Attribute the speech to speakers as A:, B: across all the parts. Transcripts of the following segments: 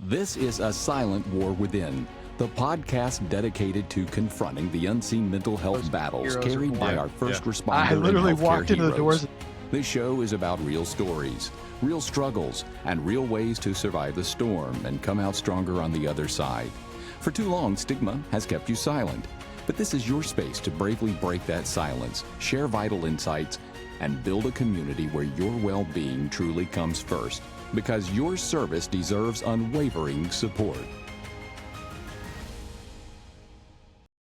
A: This is A Silent War Within, the podcast dedicated to confronting the unseen mental health battles carried by our first responder
B: I literally
A: and healthcare
B: walked into the
A: heroes.
B: doors.
A: This show is about real stories, real struggles, and real ways to survive the storm and come out stronger on the other side. For too long, stigma has kept you silent. But this is your space to bravely break that silence, share vital insights, and build a community where your well-being truly comes first. Because your service deserves unwavering support.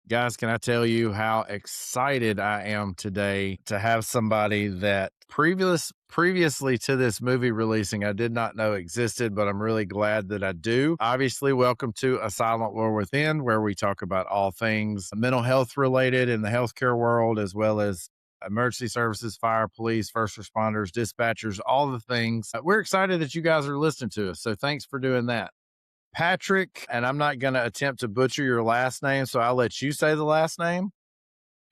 C: Guys, can I tell you how excited I am today to have somebody that previously to this movie releasing, I did not know existed, but I'm really glad that I do. Obviously, welcome to A Silent War Within, where we talk about all things mental health related in the healthcare world, as well as emergency services, fire, police, first responders, dispatchers, all the things. We're excited that you guys are listening to us. So thanks for doing that. Patrick, and I'm not going to attempt to butcher your last name, so I'll let you say the last name.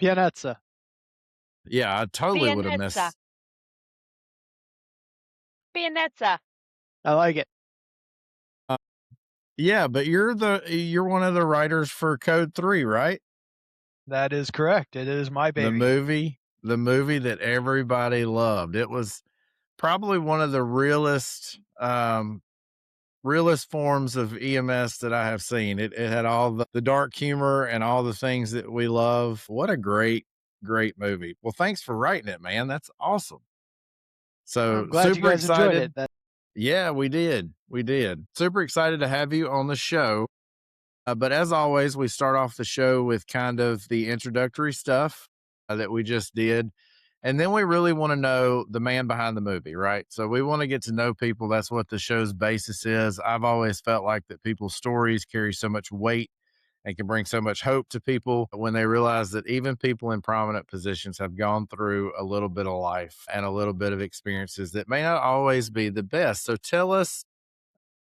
B: Pianezza.
C: Yeah, I totally would have missed.
D: Pianezza.
B: I like it.
C: Yeah, but you're one of the writers for Code 3, right?
B: That is correct. It is my baby.
C: The movie that everybody loved. It was probably one of the realest forms of EMS that I have seen. It had all the dark humor and all the things that we love. What a great movie. Well, thanks for writing it, man. That's awesome. So
B: I'm glad you guys enjoyed it.
C: Yeah, we did. Super excited to have you on the show. But as always, we start off the show with kind of the introductory stuff that we just did. And then we really want to know the man behind the movie, right? So we want to get to know people. That's what the show's basis is. I've always felt like that people's stories carry so much weight and can bring so much hope to people when they realize that even people in prominent positions have gone through a little bit of life and a little bit of experiences that may not always be the best. So tell us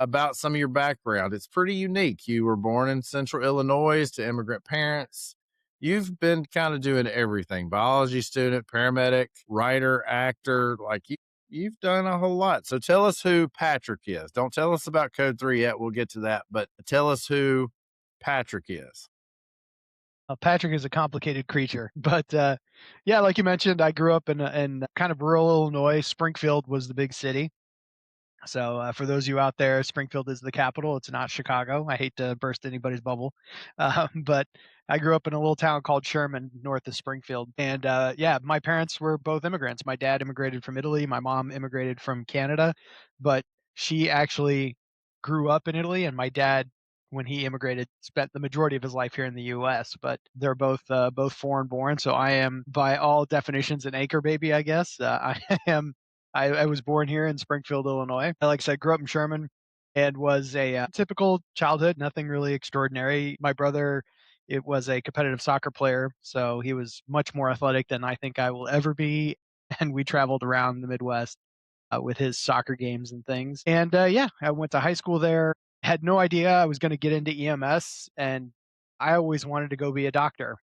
C: about some of your background. It's pretty unique. You were born in Central Illinois to immigrant parents. You've been kind of doing everything: biology student, paramedic, writer, actor. Like you've done a whole lot. So tell us who Patrick is. Don't tell us about Code 3 yet. We'll get to that. But tell us who Patrick is.
B: Patrick is a complicated creature. But yeah, like you mentioned, I grew up in kind of rural Illinois. Springfield was the big city. So for those of you out there, Springfield is the capital. It's not Chicago. I hate to burst anybody's bubble. But I grew up in a little town called Sherman, north of Springfield. And yeah, my parents were both immigrants. My dad immigrated from Italy. My mom immigrated from Canada. But she actually grew up in Italy. And my dad, when he immigrated, spent the majority of his life here in the U.S. But they're both foreign born. So I am, by all definitions, an anchor baby, I guess. I was born here in Springfield, Illinois. Like I said, grew up in Sherman and was a typical childhood, nothing really extraordinary. My brother, it was a competitive soccer player, so he was much more athletic than I think I will ever be. And we traveled around the Midwest with his soccer games and things. And yeah, I went to high school there, had no idea I was going to get into EMS, and I always wanted to go be a doctor.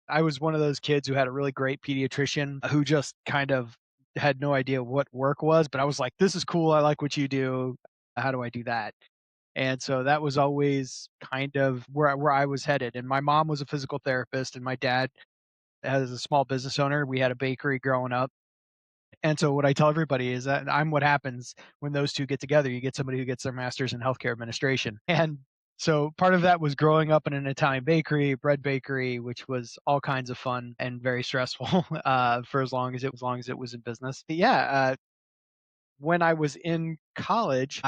B: I was one of those kids who had a really great pediatrician who just kind of had no idea what work was, but I was like, this is cool. I like what you do. How do I do that? And so that was always kind of where I was headed. And my mom was a physical therapist, and my dad, as a small business owner, we had a bakery growing up. And so what I tell everybody is that I'm what happens when those two get together. You get somebody who gets their master's in healthcare administration. And so part of that was growing up in an Italian bakery, bread bakery, which was all kinds of fun and very stressful for as long as it was in business. But yeah, when I was in college,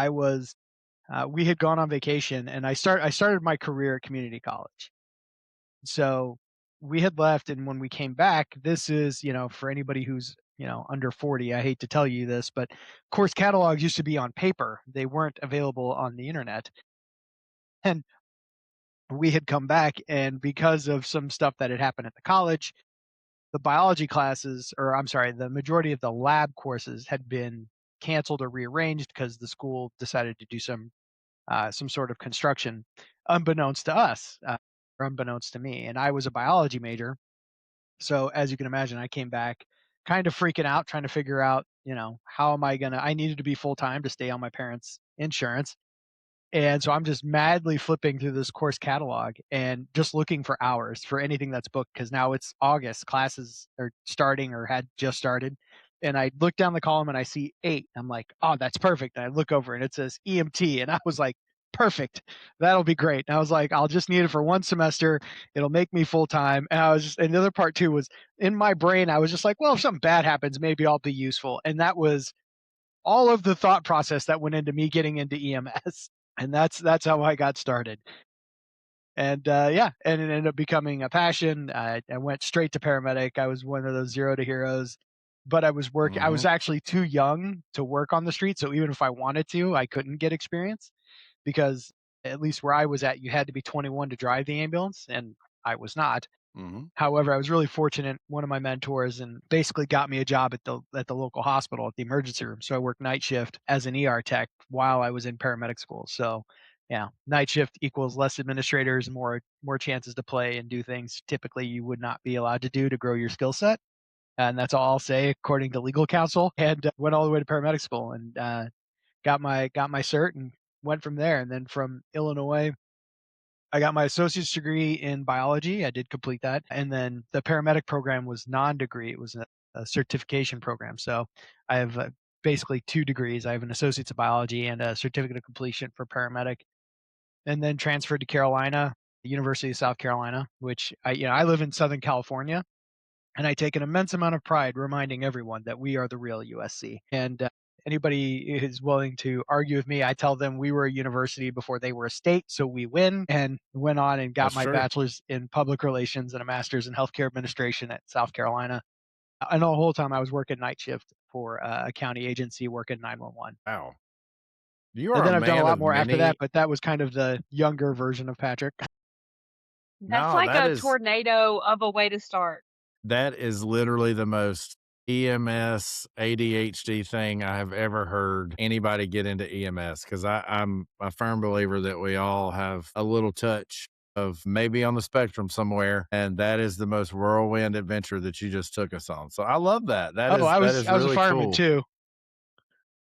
B: we had gone on vacation, and I started my career at community college. So we had left, and when we came back, this is, for anybody who's under 40, I hate to tell you this, but course catalogs used to be on paper. They weren't available on the internet. And we had come back, and because of some stuff that had happened at the college, the biology classes, or I'm sorry, the majority of the lab courses had been canceled or rearranged because the school decided to do some sort of construction, unbeknownst to us, or unbeknownst to me. And I was a biology major, so as you can imagine, I came back kind of freaking out, trying to figure out, how am I needed to be full time to stay on my parents' insurance. And so I'm just madly flipping through this course catalog and just looking for hours for anything that's booked, because now it's August. Classes are starting or had just started. And I look down the column and I see 8. I'm like, oh, that's perfect. And I look over and it says EMT. And I was like, perfect. That'll be great. And I was like, I'll just need it for one semester. It'll make me full time. And the other part too was in my brain, I was just like, well, if something bad happens, maybe I'll be useful. And that was all of the thought process that went into me getting into EMS. And that's how I got started. And and it ended up becoming a passion. I went straight to paramedic. I was one of those zero to heroes, but I was working. I was actually too young to work on the street, so even if I wanted to, I couldn't get experience, because at least where I was at, you had to be 21 to drive the ambulance, and I was not. However, I was really fortunate. One of my mentors and basically got me a job at the local hospital at the emergency room. So I worked night shift as an ER tech while I was in paramedic school. So yeah, night shift equals less administrators, more chances to play and do things typically you would not be allowed to do to grow your skill set. And that's all I'll say according to legal counsel. And went all the way to paramedic school and got my cert and went from there. And then from Illinois, I got my associate's degree in biology. I did complete that. And then the paramedic program was non-degree. It was a certification program. So I have basically 2 degrees. I have an associate's of biology and a certificate of completion for paramedic. And then transferred to Carolina, the University of South Carolina, which I live in Southern California. And I take an immense amount of pride reminding everyone that we are the real USC. And anybody is willing to argue with me, I tell them we were a university before they were a state, so we win. And went on and got
C: That's
B: my
C: true.
B: bachelor's in public relations and a master's in healthcare administration at South Carolina. And the whole time I was working night shift for a county agency working 911.
C: Wow. You are
B: And then
C: a
B: I've done a
C: man
B: lot
C: of
B: more after
C: many.
B: that, but that was kind of the younger version of Patrick.
D: That's
C: No,
D: like
C: that
D: a
C: is
D: tornado of a way to start.
C: that is literally the most EMS ADHD thing I have ever heard anybody get into EMS, because I'm a firm believer that we all have a little touch of maybe on the spectrum somewhere, and that is the most whirlwind adventure that you just took us on. So I love that. That
B: I
C: is
B: was a
C: really
B: fireman
C: cool.
B: too.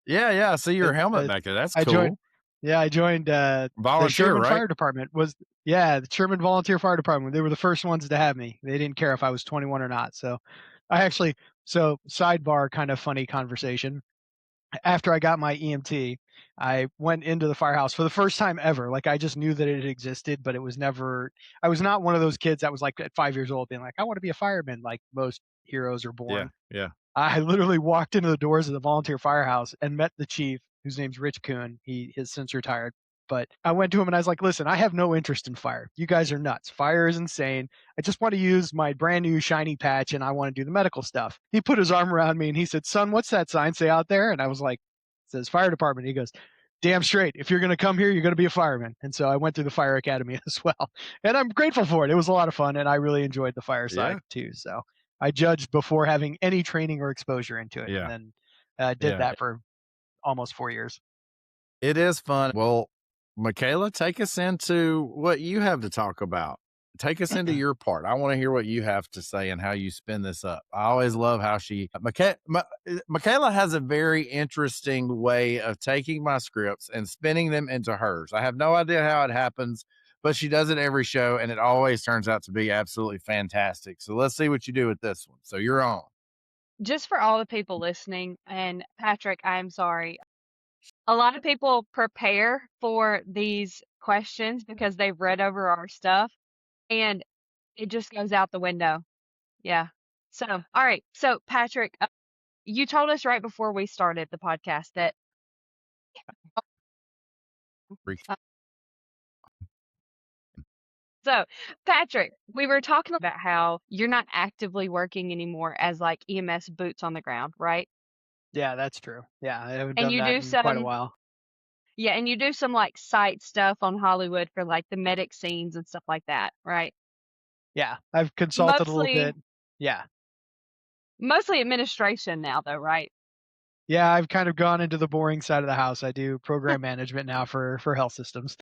C: Yeah, yeah. I see your
B: It-
C: helmet
B: uh,
C: back there. That's
B: I joined.
C: cool.
B: Yeah, I joined the
C: Volunteer,
B: Sherman
C: right?
B: Fire Department. The Sherman Volunteer Fire Department. They were the first ones to have me. They didn't care if I was 21 or not. So sidebar, kind of funny conversation. After I got my EMT, I went into the firehouse for the first time ever. Like, I just knew that it existed, but it was never. I was not one of those kids that was like at 5 years old being like, I want to be a fireman, like most heroes are born.
C: Yeah, yeah.
B: I literally walked into the doors of the volunteer firehouse and met the chief, whose name's Rich Kuhn. He has since retired. But I went to him and I was like, listen, I have no interest in fire. You guys are nuts. Fire is insane. I just want to use my brand new shiny patch and I want to do the medical stuff. He put his arm around me and he said, son, what's that sign say out there? And I was like, it says fire department. He goes, damn straight. If you're going to come here, you're going to be a fireman. And so I went through the fire academy as well. And I'm grateful for it. It was a lot of fun. And I really enjoyed the fire side too. So I judged before having any training or exposure into it.
C: Yeah.
B: And then did
C: Yeah.
B: that for almost 4 years.
C: It is fun. Well, MaKayla, take us into what you have to talk about. Take us into your part. I want to hear what you have to say and how you spin this up. I always love how MaKayla has a very interesting way of taking my scripts and spinning them into hers. I have no idea how it happens, but she does it every show, and it always turns out to be absolutely fantastic. So let's see what you do with this one. So you're on.
D: Just for all the people listening, and Patrick, I'm sorry. A lot of people prepare for these questions because they've read over our stuff, and it just goes out the window. Yeah. So, all right. So, Patrick, you told us right before we started the podcast that So, Patrick, we were talking about how you're not actively working anymore as like EMS boots on the ground, right?
B: Yeah, that's true. Yeah, I haven't
D: And
B: done
D: you
B: that
D: do
B: in quite a
D: some,
B: while.
D: yeah, and you do some like site stuff on Hollywood for like the medic scenes and stuff like that, right?
B: Yeah, I've consulted a little
D: Mostly,
B: bit. Yeah.
D: mostly administration now, though, right?
B: Yeah, I've kind of gone into the boring side of the house. I do program management now for health systems.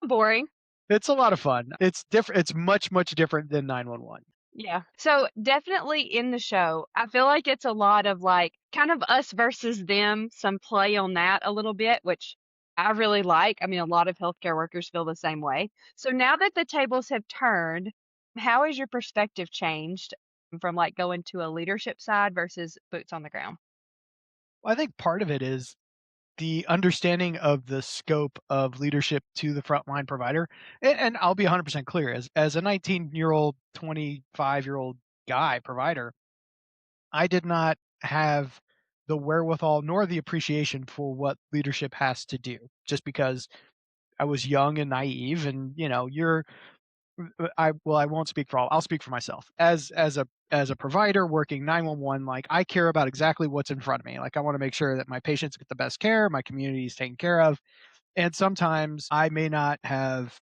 D: Boring.
B: It's a lot of fun. It's different. It's much, much different than 911.
D: Yeah. So definitely in the show, I feel like it's a lot of like kind of us versus them, some play on that a little bit, which I really like. I mean, a lot of healthcare workers feel the same way. So now that the tables have turned, how has your perspective changed from like going to a leadership side versus boots on the ground?
B: Well, I think part of it is the understanding of the scope of leadership to the frontline provider. And I'll be 100% clear, as a 19-year-old, 25-year-old guy provider, I did not have the wherewithal nor the appreciation for what leadership has to do, just because I was young and naive. And I won't speak for all. I'll speak for myself. As a provider working 911, like, I care about exactly what's in front of me. Like, I want to make sure that my patients get the best care, my community is taken care of. And sometimes I may not have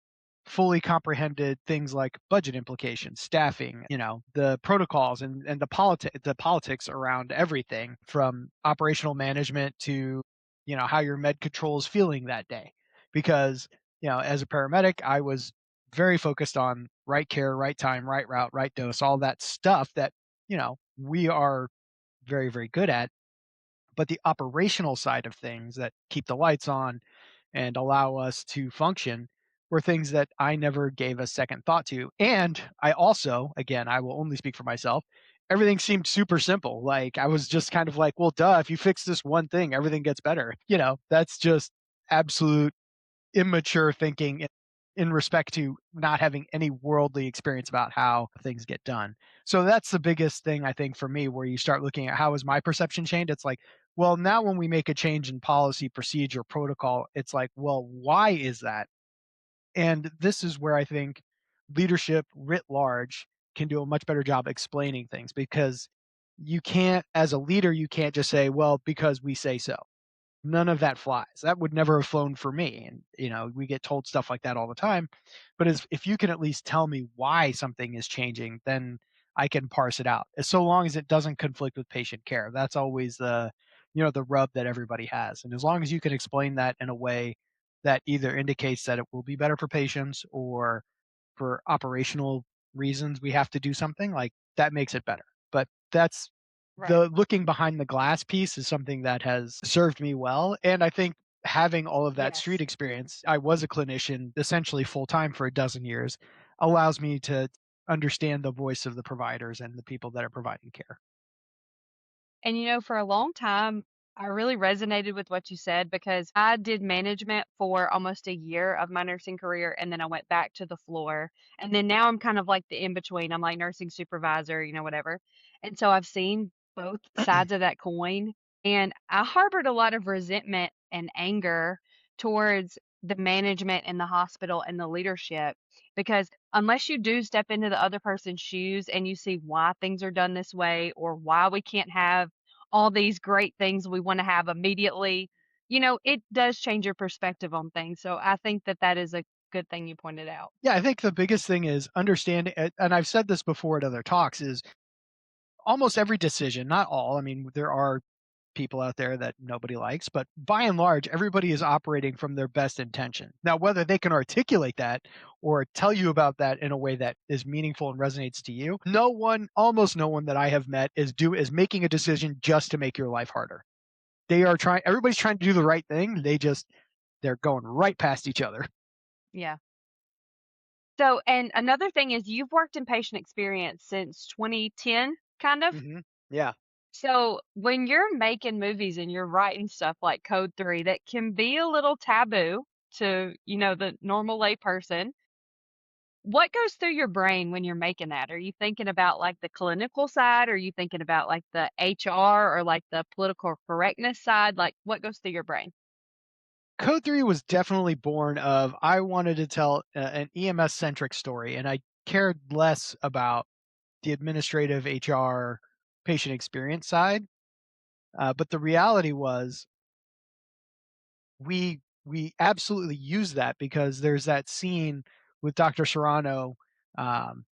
B: fully comprehended things like budget implications, staffing, the protocols, and the politics around everything from operational management to, how your med control is feeling that day. Because, as a paramedic, I was very focused on right care, right time, right route, right dose, all that stuff that, we are very, very good at. But the operational side of things that keep the lights on and allow us to function were things that I never gave a second thought to. And I also, again, I will only speak for myself, everything seemed super simple. Like, I was just kind of like, well, duh, if you fix this one thing, everything gets better. That's just absolute immature thinking in respect to not having any worldly experience about how things get done. So that's the biggest thing, I think, for me, where you start looking at how has my perception changed. It's like, well, now when we make a change in policy, procedure, protocol, it's like, well, why is that? And this is where I think leadership writ large can do a much better job explaining things, because you can't, as a leader, you can't just say, well, because we say so. None of that flies. That would never have flown for me. And, we get told stuff like that all the time. But if you can at least tell me why something is changing, then I can parse it out. So long as it doesn't conflict with patient care. That's always the rub that everybody has. And as long as you can explain that in a way that either indicates that it will be better for patients, or for operational reasons we have to do something, like, that makes it better. But that's
D: Right.
B: the looking behind the glass piece is something that has served me well. And I think having all of that street
D: Yes.
B: experience, I was a clinician essentially full time for a dozen years, allows me to understand the voice of the providers and the people that are providing care.
D: And for a long time, I really resonated with what you said because I did management for almost a year of my nursing career. And then I went back to the floor. And then now I'm kind of like the in between. I'm like nursing supervisor, whatever. And so I've seen both sides of that coin. And I harbored a lot of resentment and anger towards the management and the hospital and the leadership, because unless you do step into the other person's shoes and you see why things are done this way or why we can't have all these great things we want to have immediately, it does change your perspective on things. So I think that that is a good thing you pointed out.
B: Yeah, I think the biggest thing is understanding, and I've said this before at other talks, is almost every decision, not all. I mean, there are people out there that nobody likes, but by and large, everybody is operating from their best intention. Now, whether they can articulate that or tell you about that in a way that is meaningful and resonates to you, almost no one that I have met is making a decision just to make your life harder. Everybody's trying to do the right thing. They're going right past each other.
D: Yeah. So, and another thing is you've worked in patient experience since 2010, kind of.
B: Yeah.
D: So when you're making movies and you're writing stuff like Code 3 that can be a little taboo to, the normal lay person, what goes through your brain when you're making that? Are you thinking about like the clinical side? Or are you thinking about like the HR or like the political correctness side? Like what goes through your brain?
B: Code 3 was definitely born of, I wanted to tell an EMS centric story, and I cared less about the administrative HR patient experience side. But the reality was, we absolutely use that, because there's that scene with Dr. Serrano, um,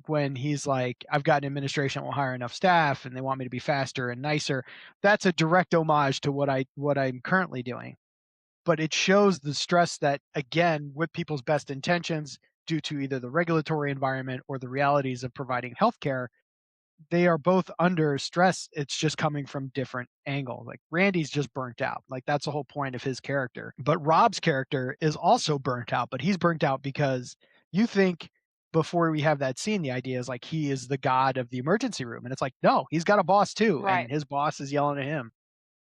B: when he's like, I've got an administration that will hire enough staff and they want me to be faster and nicer. That's a direct homage to what I'm currently doing. But it shows the stress that, again, with people's best intentions, due to either the regulatory environment or the realities of providing healthcare, they are both under stress. It's just coming from different angles. Like Randy's just burnt out. Like that's the whole point of his character. But Rob's character is also burnt out, but he's burnt out because you think before we have that scene, the idea is like he is the god of the emergency room. And it's like, no, he's got a boss too.
D: Right.
B: And his boss is yelling at him.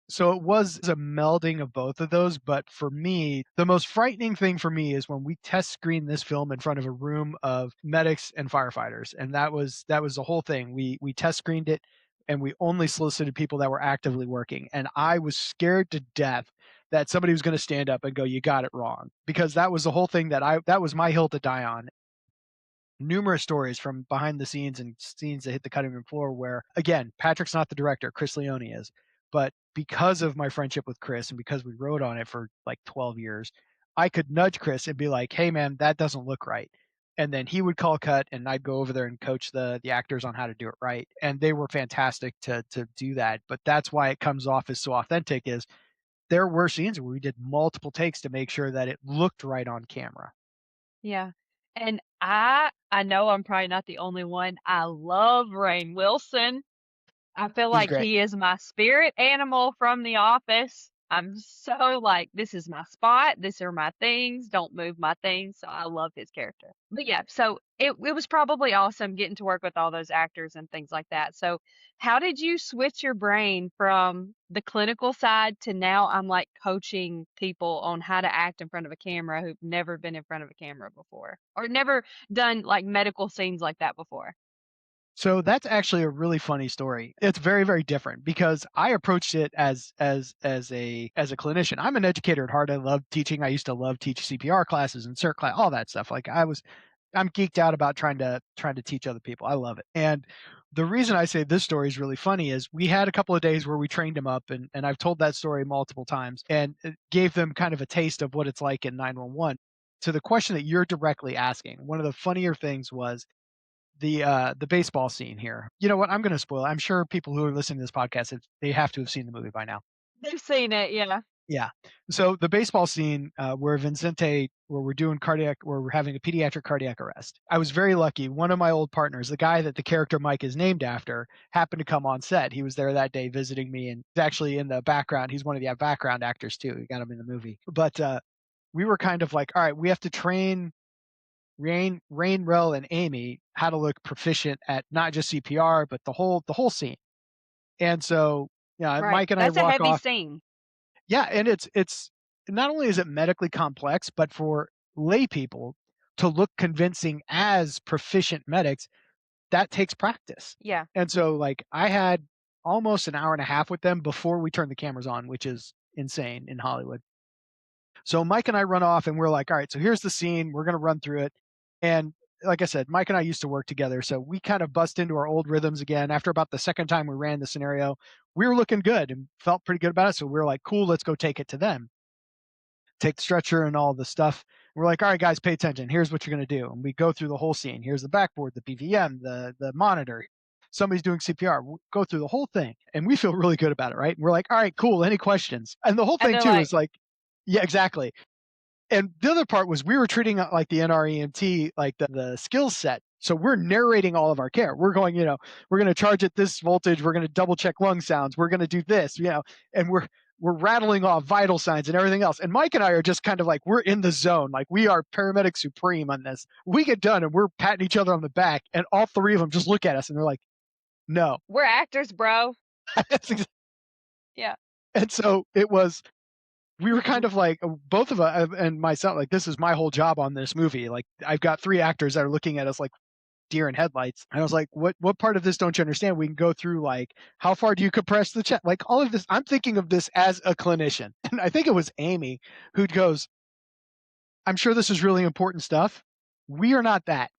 B: So it was a melding of both of those. But for me, the most frightening thing for me is when we test screened this film in front of a room of medics and firefighters. And that was the whole thing. We test screened it and we only solicited people that were actively working. And I was scared to death that somebody was going to stand up and go, you got it wrong. Because that was the whole thing that was my hill to die on. Numerous stories from behind the scenes and scenes that hit the cutting room floor where, again, Patrick's not the director, Chris Leone is. But because of my friendship with Chris and because we wrote on it for like 12 years, I could nudge Chris and be like, hey, man, that doesn't look right. And then he would call cut and I'd go over there and coach the actors on how to do it right. And they were fantastic to do that. But that's why it comes off as so authentic is there were scenes where we did multiple takes to make sure that it looked right on camera.
D: Yeah. And I know I'm probably not the only one. I love Rainn Wilson. I feel
B: He's
D: like
B: great.
D: he is my spirit animal from The Office. I'm so like, this is my spot. These are my things. Don't move my things. So I love his character. But yeah, so it was probably awesome getting to work with all those actors and things like that. So how did you switch your brain from the clinical side to now I'm like coaching people on how to act in front of a camera who've never been in front of a camera before or never done like medical scenes like that before?
B: So that's actually a really funny story. It's very, very different because I approached it as a clinician. I'm an educator at heart. I love teaching. I used to love teach CPR classes and CERT class, all that stuff. Like I'm geeked out about trying to teach other people. I love it. And the reason I say this story is really funny is we had a couple of days where we trained them up and I've told that story multiple times and it gave them kind of a taste of what it's like in 911. To the question that you're directly asking, one of the funnier things was the baseball scene here. You know what? I'm going to spoil it. I'm sure people who are listening to this podcast, they have to have seen the movie by now.
D: They've seen it, yeah.
B: Yeah. So the baseball scene where we're doing where we're having a pediatric cardiac arrest. I was very lucky. One of my old partners, the guy that the character Mike is named after, happened to come on set. He was there that day visiting me and he's actually in the background. He's one of the background actors too. We got him in the movie. But we were kind of like, all right, we have to train Rainn, Rel, and Amy how to look proficient at not just CPR, but the whole scene. And so, yeah,
D: Right.
B: Mike and
D: That's
B: I
D: a
B: walk
D: heavy
B: off.
D: scene.
B: Yeah, and it's not only is it medically complex, but for lay people to look convincing as proficient medics, that takes practice.
D: Yeah.
B: And so, like, I had almost an hour and a half with them before we turned the cameras on, which is insane in Hollywood. So Mike and I run off and we're like, all right, so here's the scene. We're going to run through it. And like I said, Mike and I used to work together. So we kind of bust into our old rhythms again. After about the second time we ran the scenario, we were looking good and felt pretty good about it. So we were like, cool, let's go take it to them. Take the stretcher and all the stuff. We're like, all right, guys, pay attention. Here's what you're going to do. And we go through the whole scene. Here's the backboard, the PVM, the monitor. Somebody's doing CPR. We'll go through the whole thing. And we feel really good about it, right? And we're like, all right, cool. Any questions? And the whole
D: And
B: thing,
D: they're
B: too,
D: like,
B: is like, yeah, exactly. And the other part was we were treating it like the NREMT, like the skill set. So we're narrating all of our care. We're going, we're going to charge at this voltage. We're going to double check lung sounds. We're going to do this, and we're rattling off vital signs and everything else. And Mike and I are just kind of like, we're in the zone. Like we are paramedic supreme on this. We get done and we're patting each other on the back and all three of them just look at us and they're like, no.
D: we're actors, bro. Yeah.
B: And so we were kind of like both of us and myself, like this is my whole job on this movie. Like I've got three actors that are looking at us like deer in headlights. And I was like, what part of this don't you understand? We can go through like, how far do you compress the chest? Like all of this, I'm thinking of this as a clinician. And I think it was Amy who goes, I'm sure this is really important stuff. We are not that.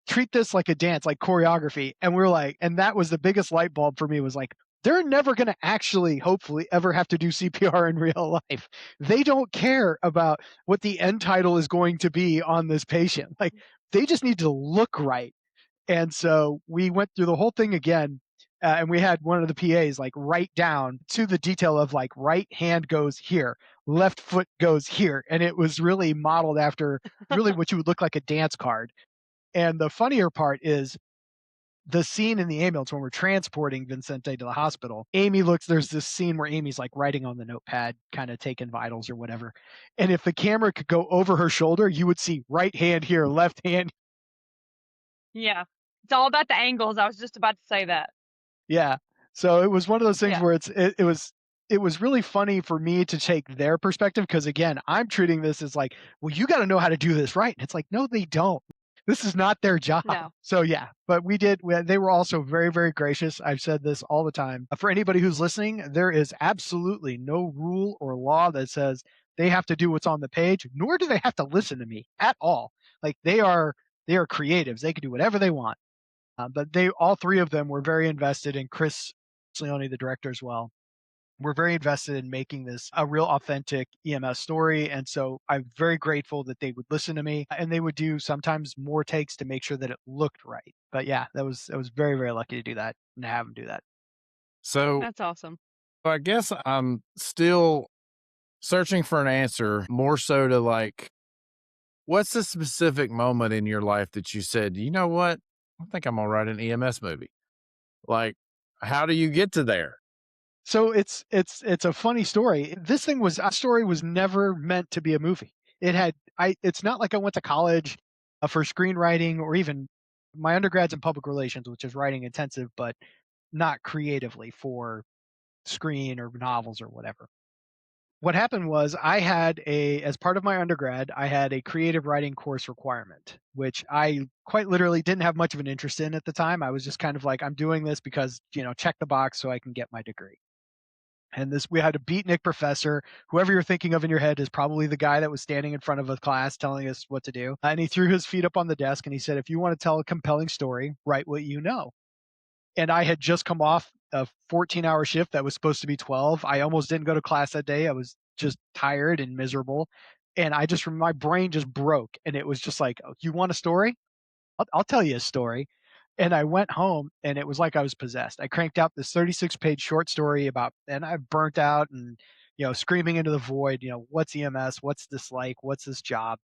B: Treat this like a dance, like choreography. And we're like, and that was the biggest light bulb for me was like, they're never going to actually, hopefully, ever have to do CPR in real life. They don't care about what the end title is going to be on this patient. Like, they just need to look right. And so we went through the whole thing again. And we had one of the PAs like write down to the detail of like right hand goes here, left foot goes here. And it was really modeled after really what you would look like a dance card. And the funnier part is the scene in the ambulance when we're transporting Vincente to the hospital, there's this scene where Amy's like writing on the notepad, kind of taking vitals or whatever. And if the camera could go over her shoulder, you would see right hand here, left hand.
D: Yeah. It's all about the angles. I was just about to say that.
B: Yeah. So it was one of those things
D: Yeah.
B: where it was really funny for me to take their perspective, because again, I'm treating this as like, well, you got to know how to do this right. And it's like, no, they don't. This is not their job.
D: No.
B: So yeah, but they were also very, very gracious. I've said this all the time. For anybody who's listening, there is absolutely no rule or law that says they have to do what's on the page, nor do they have to listen to me at all. Like they are creatives. They can do whatever they want. But all three of them were very invested, and Chris Leone, the director as well, were very invested in making this a real authentic EMS story. And so I'm very grateful that they would listen to me, and they would do sometimes more takes to make sure that it looked right. But yeah, I was very, very lucky to do that and to have them do that.
C: So
D: That's awesome.
C: I guess I'm still searching for an answer, more so to like, what's the specific moment in your life that you said, you know what, I think I'm gonna write an EMS movie? Like, how do you get to there?
B: So it's a funny story. This story was never meant to be a movie. It's not like I went to college for screenwriting, or even my undergrad's in public relations, which is writing intensive, but not creatively for screen or novels or whatever. What happened was as part of my undergrad, I had a creative writing course requirement, which I quite literally didn't have much of an interest in at the time. I was just kind of like, I'm doing this because, check the box so I can get my degree. And we had a beatnik professor. Whoever you're thinking of in your head is probably the guy that was standing in front of a class telling us what to do. And he threw his feet up on the desk and he said, if you want to tell a compelling story, write what you know. And I had just come off a 14-hour shift that was supposed to be 12. I almost didn't go to class that day. I was just tired and miserable. And my brain just broke. And it was just like, oh, you want a story? I'll tell you a story. And I went home and it was like I was possessed. I cranked out this 36-page short story and I burnt out and, screaming into the void, what's EMS? What's this like? What's this job?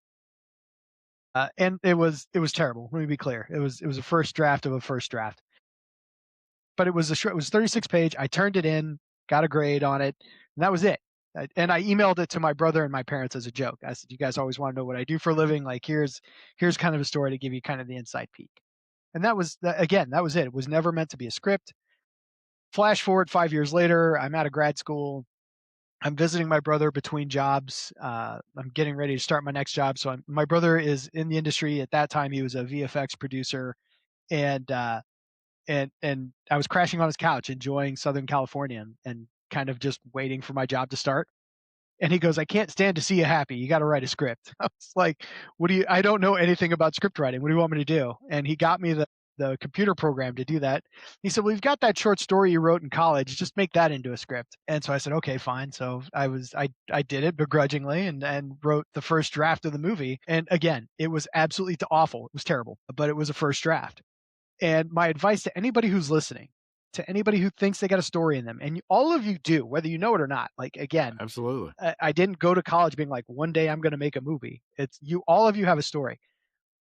B: And it was terrible. Let me be clear. It was a first draft of a first draft. But it was 36-page. I turned it in, got a grade on it, and that was it. And I emailed it to my brother and my parents as a joke. I said, you guys always want to know what I do for a living. Like, here's kind of a story to give you kind of the inside peek. And that was it. It was never meant to be a script. Flash forward 5 years later, I'm out of grad school. I'm visiting my brother between jobs. I'm getting ready to start my next job. So my brother is in the industry. At that time, he was a VFX producer. And I was crashing on his couch, enjoying Southern California and kind of just waiting for my job to start. And he goes, I can't stand to see you happy. You got to write a script. I was like, I don't know anything about script writing. What do you want me to do? And he got me the computer program to do that. He said, well, you've got that short story you wrote in college. Just make that into a script. And so I said, okay, fine. So I did it begrudgingly and wrote the first draft of the movie. And again, it was absolutely awful. It was terrible, but it was a first draft. And my advice to anybody who's listening, to anybody who thinks they got a story in them, and all of you do, whether you know it or not, like, again,
C: Absolutely.
B: I didn't go to college being like, one day I'm going to make a movie. All of you have a story.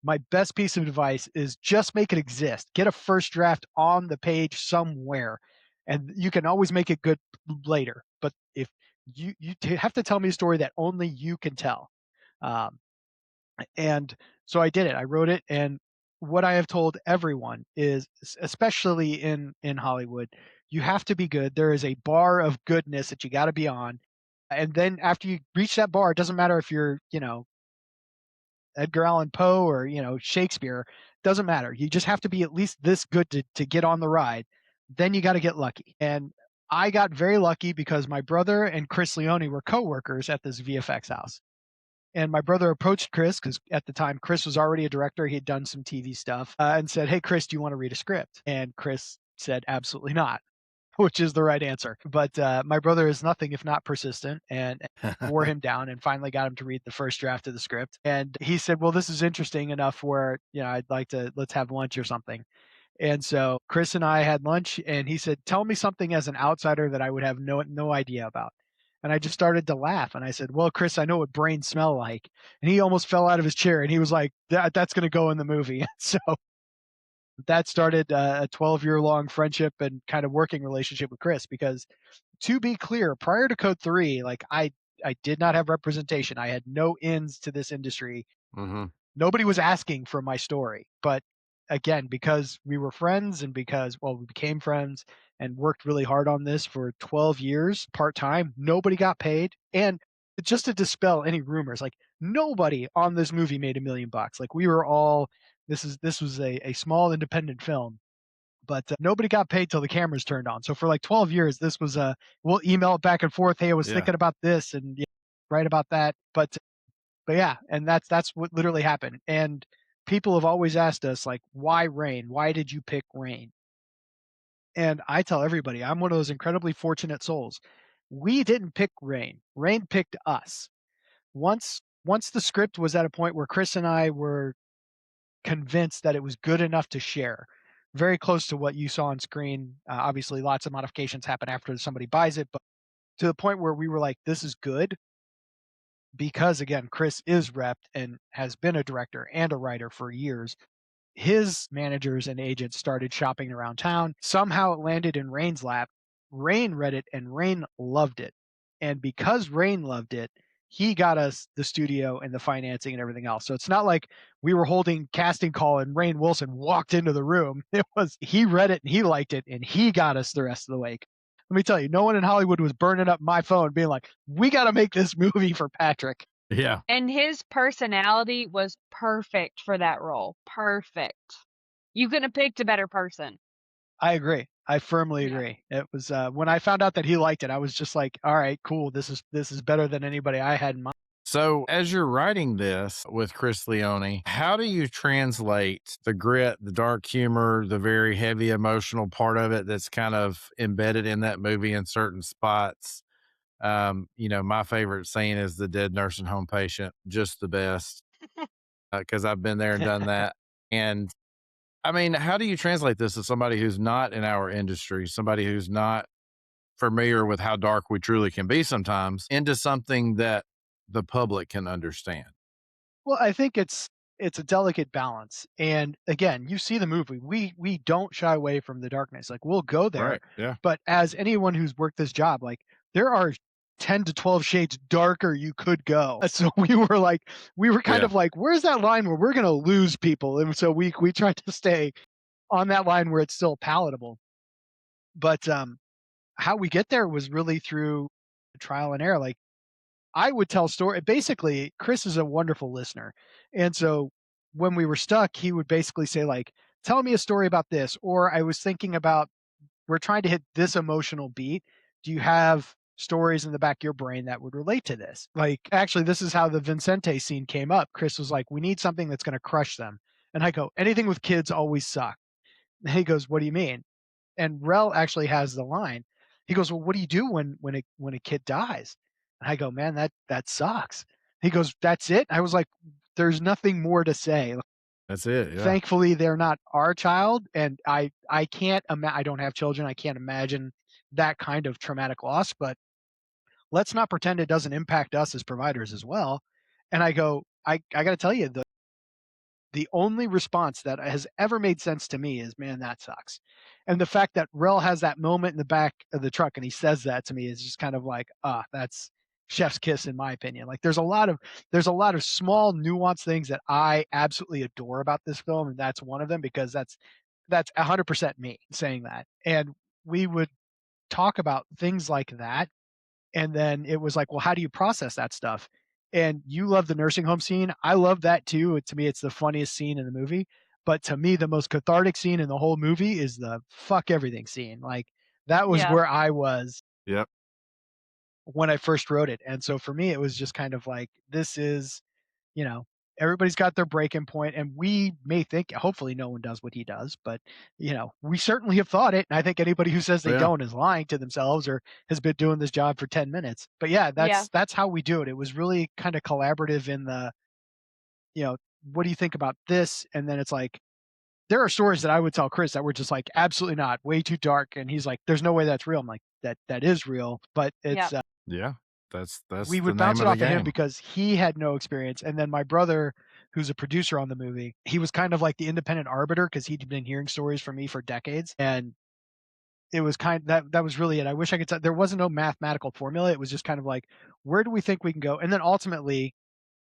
B: My best piece of advice is just make it exist. Get a first draft on the page somewhere, and you can always make it good later. But if you have to tell me a story that only you can tell. And so I did it. I wrote it, and what I have told everyone is, especially in Hollywood, you have to be good. There is a bar of goodness that you got to be on. And then after you reach that bar, it doesn't matter if you're, Edgar Allan Poe or, Shakespeare, doesn't matter. You just have to be at least this good to get on the ride. Then you got to get lucky. And I got very lucky because my brother and Chris Leone were coworkers at this VFX house. And my brother approached Chris, because at the time, Chris was already a director. He had done some TV stuff, and said, hey, Chris, do you want to read a script? And Chris said, absolutely not, which is the right answer. But my brother is nothing if not persistent, and wore him down and finally got him to read the first draft of the script. And he said, well, this is interesting enough where, I'd like to, let's have lunch or something. And so Chris and I had lunch, and he said, tell me something as an outsider that I would have no idea about. And I just started to laugh. And I said, well, Chris, I know what brains smell like. And he almost fell out of his chair. And he was like, that's going to go in the movie. So that started a 12-year-long friendship and kind of working relationship with Chris. Because to be clear, prior to Code 3, like I did not have representation. I had no ins to this industry.
C: Mm-hmm.
B: Nobody was asking for my story. But again, because we were friends and because, well, we became friends and worked really hard on this for 12 years part-time, nobody got paid. And just to dispel any rumors, like nobody on this movie made $1 million. Like we were all, this was a small independent film, but nobody got paid till the cameras turned on. So for like 12 years, this was we'll email it back and forth. Hey, I was
C: Yeah.
B: thinking about this and right about that. But yeah, and that's what literally happened. And people have always asked us, like, why Rainn? Why did you pick Rainn? And I tell everybody, I'm one of those incredibly fortunate souls. We didn't pick Rainn. Rainn picked us. Once the script was at a point where Chris and I were convinced that it was good enough to share, very close to what you saw on screen. Obviously, lots of modifications happen after somebody buys it, but to the point where we were like, this is good. Because again, Chris is repped and has been a director and a writer for years. His managers and agents started shopping around town. Somehow it landed in Rainn's lap. Rainn read it and Rainn loved it. And because Rainn loved it, he got us the studio and the financing and everything else. So it's not like we were holding casting call and Rainn Wilson walked into the room. It was, he read it and he liked it and he got us the rest of the way. Let me tell you, no one in Hollywood was burning up my phone being like, we got to make this movie for Patrick.
C: Yeah.
D: And his personality was perfect for that role. Perfect. You couldn't have picked a better person.
B: I agree. I firmly
D: Yeah.
B: agree. It was when I found out that he liked it, I was just like, all right, cool. This is better than anybody I had in mind.
C: So, as you're writing this with Chris Leone, how do you translate the grit, the dark humor, the very heavy emotional part of it that's kind of embedded in that movie in certain spots? My favorite scene is the dead nursing home patient, just the best, because I've been there and done that. And I mean, how do you translate this to somebody who's not in our industry, somebody who's not familiar with how dark we truly can be sometimes, into something that the public can understand?
B: Well, I think it's a delicate balance. And again, you see the movie. We don't shy away from the darkness. Like we'll go there.
C: Right. Yeah.
B: But as anyone who's worked this job, like there are 10 to 12 shades darker you could go. So we were kind
C: Yeah.
B: of like, where's that line where we're gonna lose people? And so we tried to stay on that line where it's still palatable. But how we get there was really through trial and error. Like I would tell story. Basically, Chris is a wonderful listener. And so when we were stuck, he would basically say like, tell me a story about this. Or I was thinking about, we're trying to hit this emotional beat. Do you have stories in the back of your brain that would relate to this? Like, actually, this is how the Vincente scene came up. Chris was like, we need something that's going to crush them. And I go, anything with kids always suck. And he goes, what do you mean? And Rel actually has the line. He goes, well, what do you do when a kid dies? And I go, man, that sucks. He goes, that's it. I was like, there's nothing more to say.
C: That's it. Yeah.
B: Thankfully, they're not our child, and I can't I don't have children. I can't imagine that kind of traumatic loss. But let's not pretend it doesn't impact us as providers as well. And I go, I got to tell you, the only response that has ever made sense to me is, man, that sucks. And the fact that Rel has that moment in the back of the truck and he says that to me is just kind of like, that's chef's kiss in my opinion. Like there's a lot of small nuanced things that I absolutely adore about this film. And that's one of them, because that's 100% me saying that. And we would talk about things like that. And then it was like, well, how do you process that stuff? And you love the nursing home scene. I love that too. To me, it's the funniest scene in the movie. But to me, the most cathartic scene in the whole movie is the fuck everything scene. Like that was
D: Yeah.
B: where I was
C: Yep.
B: when I first wrote it. And so for me, it was just kind of like, this is, everybody's got their breaking point, and we may think, hopefully no one does what he does, but we certainly have thought it. And I think anybody who says they
C: Yeah.
B: don't is lying to themselves or has been doing this job for 10 minutes. But yeah, that's how we do it. It was really kind of collaborative in the, what do you think about this? And then it's like, there are stories that I would tell Chris that were just like, absolutely not, way too dark. And he's like, there's no way that's real. I'm like, that is real, but it's,
C: Yeah. That's
B: we
C: the
B: would
C: name
B: bounce
C: of
B: it
C: the
B: off of him
C: game.
B: because he had no experience. And then my brother who's a producer on the movie, he was kind of like the independent arbiter because he'd been hearing stories from me for decades. And it was that was really it. I wish I could tell. There wasn't no mathematical formula. It was just kind of like, where do we think we can go? And then ultimately,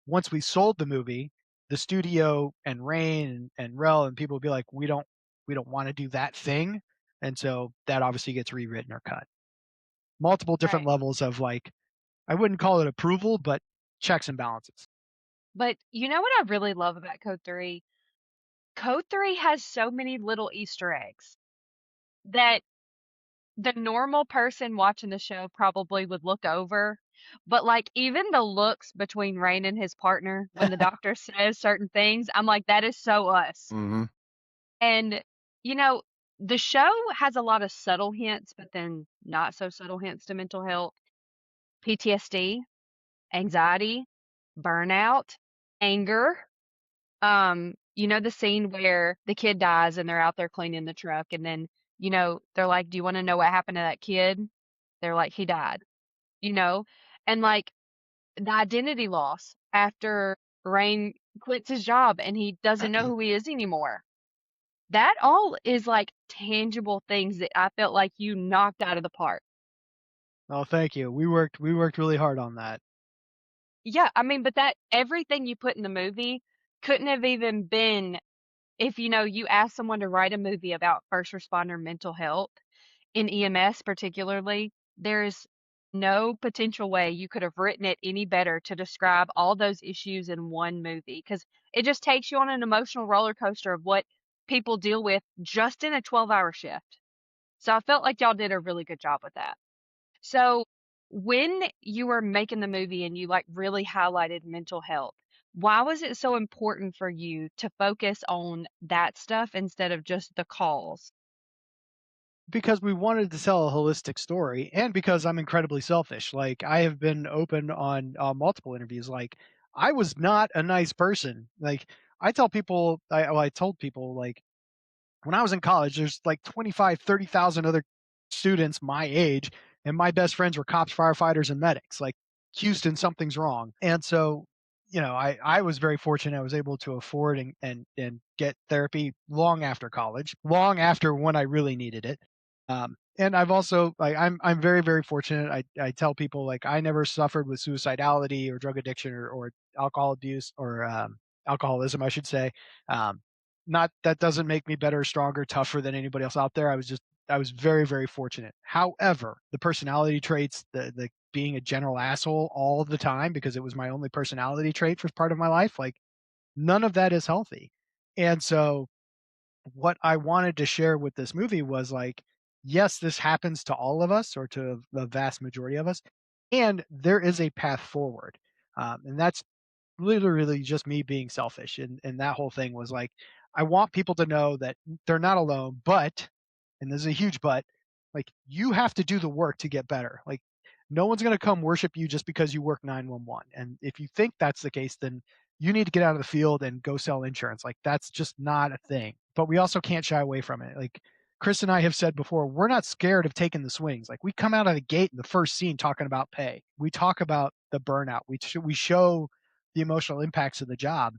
B: once we sold the movie, the studio and Rainn and Rel and people would be like, we don't want to do that thing. And so that obviously gets rewritten or cut. Multiple different
D: Right.
B: levels of like, I wouldn't call it approval, but checks and balances.
D: But you know what I really love about Code 3? Code 3 has so many little Easter eggs that the normal person watching the show probably would look over. But like even the looks between Rainn and his partner when the doctor says certain things, I'm like, that is so us.
C: Mm-hmm.
D: And you know, the show has a lot of subtle hints, but then not so subtle hints to mental health, PTSD, anxiety, burnout, anger. You know, the scene where the kid dies and they're out there cleaning the truck and then, you know, they're like, "Do you want to know what happened to that kid?" They're like, "He died." You know? And like the identity loss after Rainn quits his job and he doesn't know who he is anymore. That all is like tangible things that I felt like you knocked out of the park.
B: Oh, thank you. We worked really hard on that.
D: Yeah, I mean, but that everything you put in the movie couldn't have even been if you know you ask someone to write a movie about first responder mental health in EMS particularly, there's no potential way you could have written it any better to describe all those issues in one movie because it just takes you on an emotional roller coaster of what people deal with just in a 12-hour shift. So I felt like y'all did a really good job with that. So when you were making the movie and you like really highlighted mental health, why was it so important for you to focus on that stuff instead of just the cause?
B: Because we wanted to tell a holistic story and because I'm incredibly selfish. Like I have been open on multiple interviews. Like I was not a nice person. Like I tell people, I told people like when I was in college, there's like 25, 30,000 other students my age, and my best friends were cops, firefighters, and medics. Like, Houston, something's wrong. And so, you know, I was very fortunate. I was able to afford and get therapy long after college, long after when I really needed it. And I've also like I'm very very fortunate. I tell people like I never suffered with suicidality or drug addiction or alcohol abuse or alcoholism, I should say. Um, Not that doesn't make me better, stronger, tougher than anybody else out there. I was very, very fortunate. However, the personality traits, the being a general asshole all the time because it was my only personality trait for part of my life, like none of that is healthy. And so what I wanted to share with this movie was like, yes, this happens to all of us or to the vast majority of us, and there is a path forward. And that's literally just me being selfish. And that whole thing was like, I want people to know that they're not alone, but, and there's a huge but, like you have to do the work to get better. Like no one's going to come worship you just because you work 911. And if you think that's the case, then you need to get out of the field and go sell insurance. Like that's just not a thing. But we also can't shy away from it. Like Chris and I have said before, we're not scared of taking the swings. Like we come out of the gate in the first scene talking about pay. We talk about the burnout. We show the emotional impacts of the job.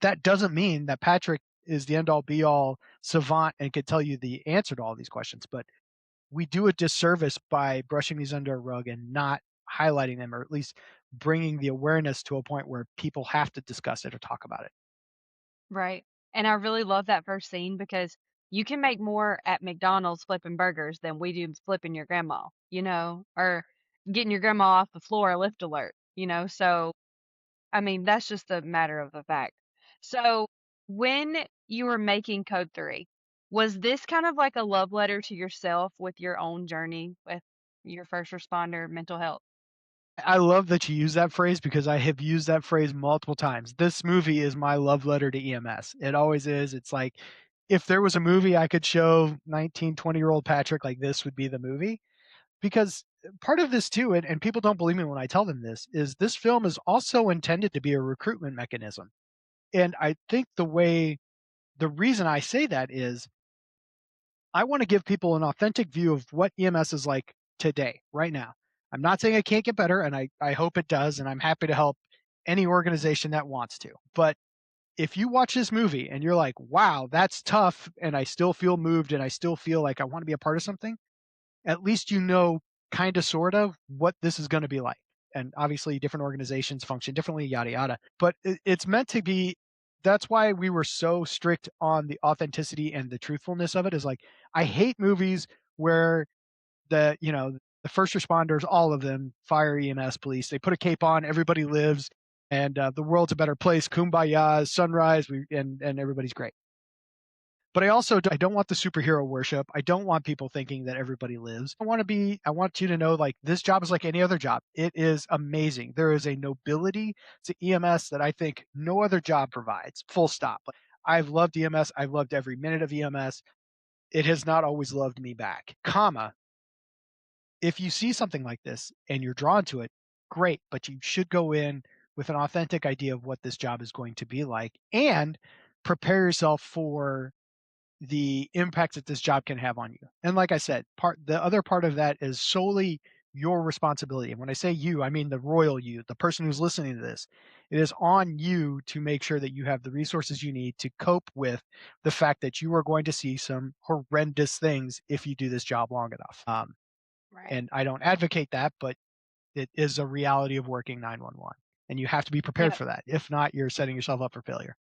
B: That doesn't mean that Patrick is the end all be all savant and could tell you the answer to all these questions, but we do a disservice by brushing these under a rug and not highlighting them, or at least bringing the awareness to a point where people have to discuss it or talk about it.
D: Right. And I really love that first scene because you can make more at McDonald's flipping burgers than we do flipping your grandma, you know, or getting your grandma off the floor, a lift alert, you know. So, I mean, that's just a matter of the fact. So, when you were making Code 3, was this kind of like a love letter to yourself with your own journey with your first responder mental health?
B: I love that you use that phrase because I have used that phrase multiple times. This movie is my love letter to EMS. It always is. It's like if there was a movie I could show 19, 20-year-old Patrick, like this would be the movie. Because part of this too, and people don't believe me when I tell them this, is this film is also intended to be a recruitment mechanism. And I think the reason I say that is I want to give people an authentic view of what EMS is like today, right now. I'm not saying it can't get better, and I hope it does, and I'm happy to help any organization that wants to. But if you watch this movie and you're like, wow, that's tough, and I still feel moved and I still feel like I want to be a part of something, at least you know kind of sort of what this is going to be like. And obviously different organizations function differently, yada yada, but it's meant to be. That's why we were so strict on the authenticity and the truthfulness of it. Is like, I hate movies where the the first responders, all of them, fire, EMS, police, they put a cape on, everybody lives, and the world's a better place, kumbaya, sunrise, and everybody's great. But I also I don't want the superhero worship. I don't want people thinking that everybody lives. I want you to know, like, this job is like any other job. It is amazing. There is a nobility to EMS that I think no other job provides. Full stop. I've loved EMS. I've loved every minute of EMS. It has not always loved me back. Comma, if you see something like this and you're drawn to it, great, but you should go in with an authentic idea of what this job is going to be like and prepare yourself for the impact that this job can have on you. And like I said, the other part of that is solely your responsibility. And when I say you, I mean the royal you, the person who's listening to this. It is on you to make sure that you have the resources you need to cope with the fact that you are going to see some horrendous things if you do this job long enough.
D: Right.
B: And I don't advocate that, but it is a reality of working 911. And you have to be prepared
D: Yep.
B: for that. If not, you're setting yourself up for failure.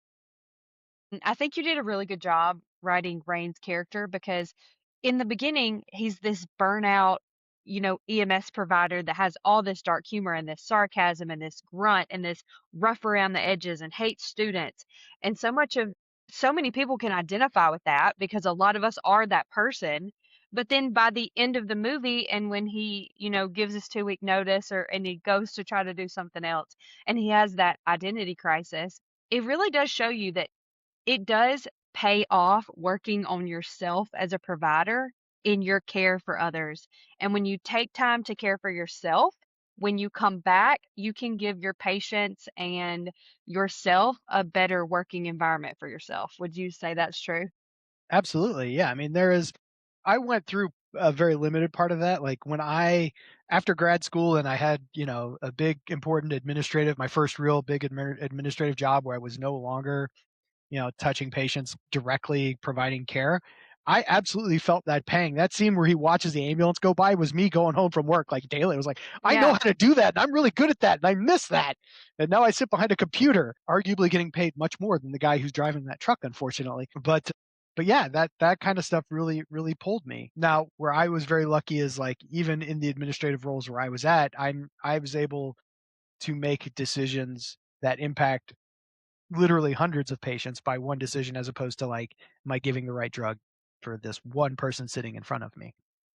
D: I think you did a really good job writing Rainn's character because in the beginning, he's this burnout, EMS provider that has all this dark humor and this sarcasm and this grunt and this rough around the edges and hates students. And so many people can identify with that because a lot of us are that person. But then by the end of the movie, and when he, gives his 2-week notice and he goes to try to do something else and he has that identity crisis, it really does show you that it does pay off working on yourself as a provider in your care for others. And when you take time to care for yourself, when you come back, you can give your patients and yourself a better working environment for yourself. Would you say that's true?
B: Absolutely. Yeah. I mean, I went through a very limited part of that. Like after grad school, and I had, a big, important my first real big administrative job where I was no longer, touching patients directly, providing care. I absolutely felt that pang. That scene where he watches the ambulance go by was me going home from work like daily. It was like, I know
D: Yeah.
B: how to do that. And I'm really good at that. And I miss that. And now I sit behind a computer, arguably getting paid much more than the guy who's driving that truck, unfortunately. But yeah, that kind of stuff really, really pulled me. Now, where I was very lucky is, like, even in the administrative roles where I was at, I was able to make decisions that impact literally hundreds of patients by one decision, as opposed to, like, am I giving the right drug for this one person sitting in front of me?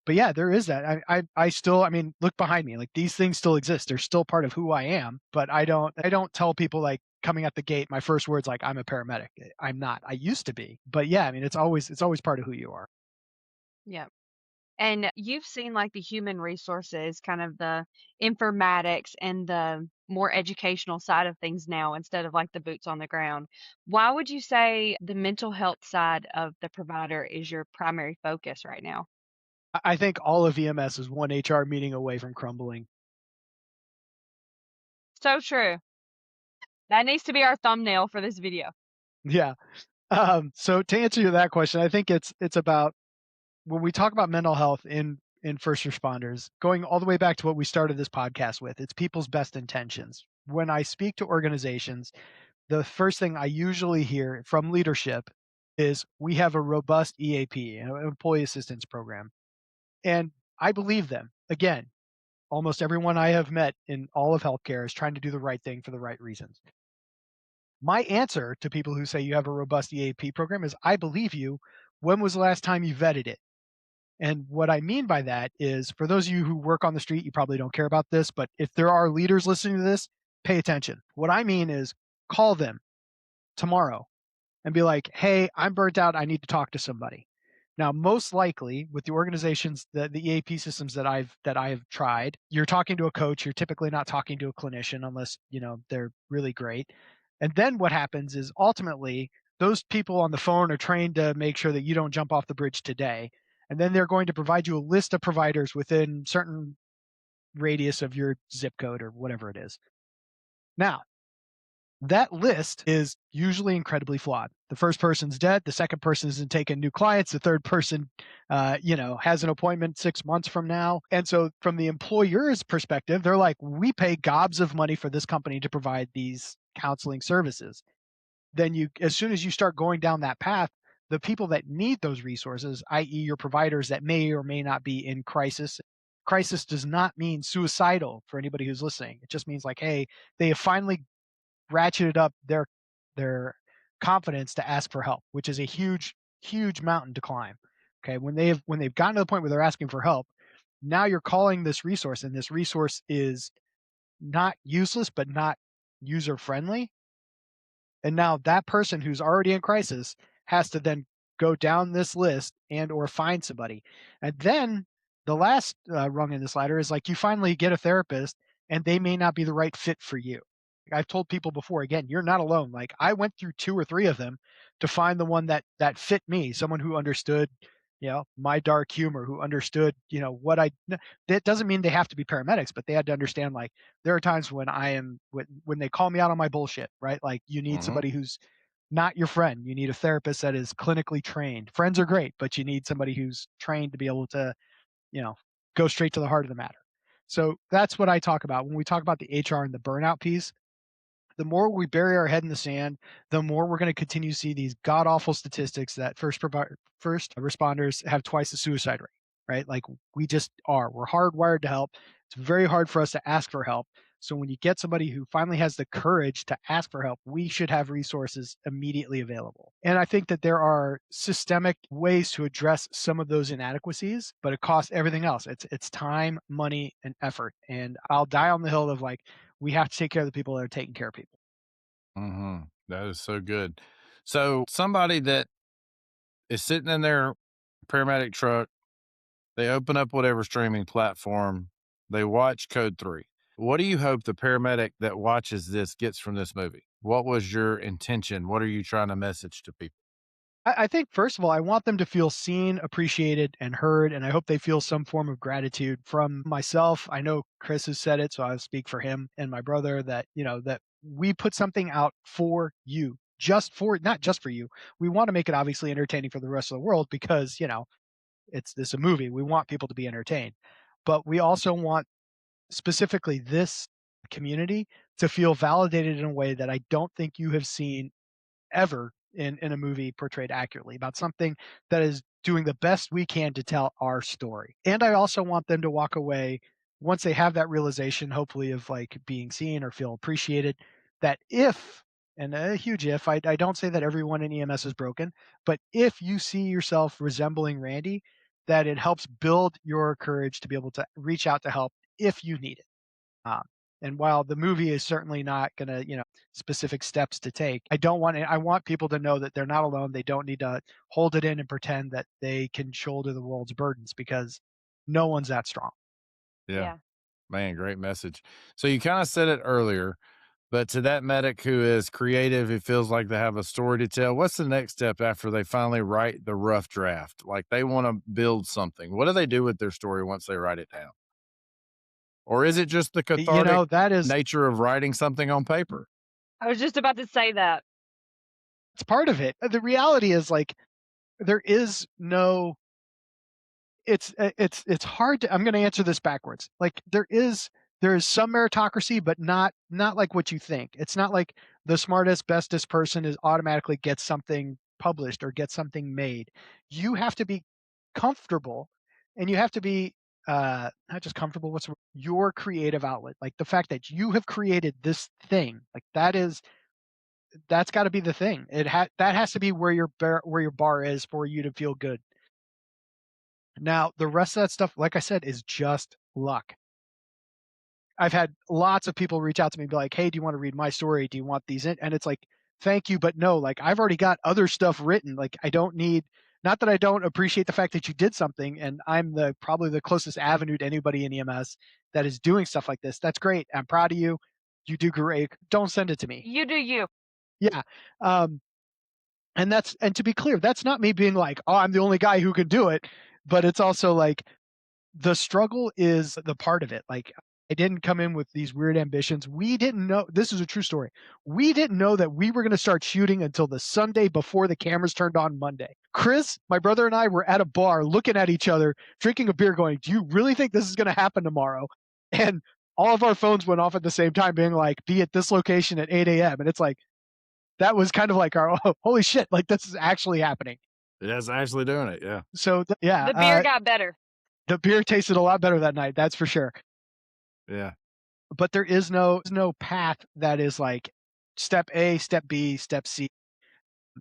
B: But yeah, there is that. I still, I mean, look behind me. Like, these things still exist. They're still part of who I am. But I don't tell people, like, coming at the gate, my first words, like, I'm a paramedic. I'm not. I used to be. But yeah, I mean, it's always part of who you are.
D: Yeah. And you've seen like the human resources, kind of the informatics and the more educational side of things now instead of like the boots on the ground. Why would you say the mental health side of the provider is your primary focus right now?
B: I think all of EMS is one HR meeting away from crumbling.
D: So true. That needs to be our thumbnail for this video.
B: Yeah. So to answer that question, I think it's about, when we talk about mental health in first responders, going all the way back to what we started this podcast with, it's people's best intentions. When I speak to organizations, the first thing I usually hear from leadership is, we have a robust EAP, an employee assistance program. And I believe them. Again, almost everyone I have met in all of healthcare is trying to do the right thing for the right reasons. My answer to people who say you have a robust EAP program is, I believe you. When was the last time you vetted it? And what I mean by that is, for those of you who work on the street, you probably don't care about this, but if there are leaders listening to this, pay attention. What I mean is, call them tomorrow and be like, hey, I'm burnt out. I need to talk to somebody. Now, most likely with the organizations, the EAP systems that I have tried, you're talking to a coach. You're typically not talking to a clinician unless, they're really great. And then what happens is, ultimately, those people on the phone are trained to make sure that you don't jump off the bridge today. And then they're going to provide you a list of providers within certain radius of your zip code or whatever it is. Now, that list is usually incredibly flawed. The first person's dead. The second person isn't taking new clients. The third person, has an appointment 6 months from now. And so from the employer's perspective, they're like, we pay gobs of money for this company to provide these counseling services. Then as soon as you start going down that path, the people that need those resources, i.e. your providers that may or may not be in crisis. Crisis does not mean suicidal for anybody who's listening. It just means like, hey, they have finally ratcheted up their confidence to ask for help, which is a huge mountain to climb. Okay, when they've gotten to the point where they're asking for help, now you're calling this resource, and this resource is not useless but not user friendly. And now that person who's already in crisis has to then go down this list and or find somebody. And then the last rung in this ladder is like you finally get a therapist and they may not be the right fit for you. I've told people before, again, you're not alone. Like I went through 2 or 3 of them to find the one that fit me, someone who understood, my dark humor, who understood, what that doesn't mean they have to be paramedics, but they had to understand like there are times when when they call me out on my bullshit, right? Like you need somebody who's not your friend. You need a therapist that is clinically trained. Friends are great, but you need somebody who's trained to be able to, go straight to the heart of the matter. So that's what I talk about when we talk about the HR and the burnout piece. The more we bury our head in the sand, the more we're going to continue to see these god awful statistics that first responders have twice the suicide rate, right? Like we just are. We're hardwired to help. It's very hard for us to ask for help. So when you get somebody who finally has the courage to ask for help, we should have resources immediately available. And I think that there are systemic ways to address some of those inadequacies, but it costs everything else. It's time, money, and effort. And I'll die on the hill of like, we have to take care of the people that are taking care of people.
C: That is so good. So somebody that is sitting in their paramedic truck, they open up whatever streaming platform, they watch Code 3. What do you hope the paramedic that watches this gets from this movie? What was your intention? What are you trying to message to people?
B: I think, first of all, I want them to feel seen, appreciated, and heard. And I hope they feel some form of gratitude from myself. I know Chris has said it, so I'll speak for him and my brother that, that we put something out for you, not just for you. We want to make it obviously entertaining for the rest of the world because, it's a movie. We want people to be entertained. But we also want specifically this community to feel validated in a way that I don't think you have seen ever in a movie portrayed accurately, about something that is doing the best we can to tell our story. And I also want them to walk away once they have that realization, hopefully, of like being seen or feel appreciated, that if, and a huge if, I don't say that everyone in EMS is broken, but if you see yourself resembling Randy, that it helps build your courage to be able to reach out to help if you need it. And while the movie is certainly not going to, specific steps to take, I want people to know that they're not alone. They don't need to hold it in and pretend that they can shoulder the world's burdens because no one's that strong.
C: Yeah. Man, great message. So you kind of said it earlier, but to that medic who is creative, who feels like they have a story to tell, what's the next step after they finally write the rough draft? Like they want to build something. What do they do with their story once they write it down? Or is it just the cathartic
B: That is
C: nature of writing something on paper?
D: I was just about to say that.
B: it's part of it. The reality is like there is no it's hard to I'm going to answer this backwards. Like there is some meritocracy, but not like what you think. It's not like the smartest, bestest person is automatically gets something published or gets something made. You have to be comfortable, and you have to be not just comfortable. What's your creative outlet? Like the fact that you have created this thing, like that's got to be the thing. That has to be where your bar is for you to feel good. Now, the rest of that stuff, like I said, is just luck. I've had lots of people reach out to me and be like, hey, do you want to read my story? Do you want these in? And it's like, thank you, but no, like I've already got other stuff written. Like I don't need, not that I don't appreciate the fact that you did something, and I'm probably the closest avenue to anybody in EMS that is doing stuff like this. That's great. I'm proud of you. You do great. Don't send it to me.
D: You do you.
B: Yeah. And to be clear, that's not me being like, oh, I'm the only guy who can do it. But it's also like the struggle is the part of it. Like I didn't come in with these weird ambitions. We didn't know, this is a true story. We didn't know that we were going to start shooting until the Sunday before the cameras turned on Monday. Chris, my brother, and I were at a bar looking at each other, drinking a beer going, do you really think this is going to happen tomorrow? And all of our phones went off at the same time being like, be at this location at 8 a.m. And it's like, that was kind of like our, oh, holy shit, like this is actually happening.
C: It's actually doing it. Yeah.
B: So yeah.
D: The beer got better.
B: The beer tasted a lot better that night. That's for sure.
C: Yeah.
B: But there is no path that is like step A, step B, step C.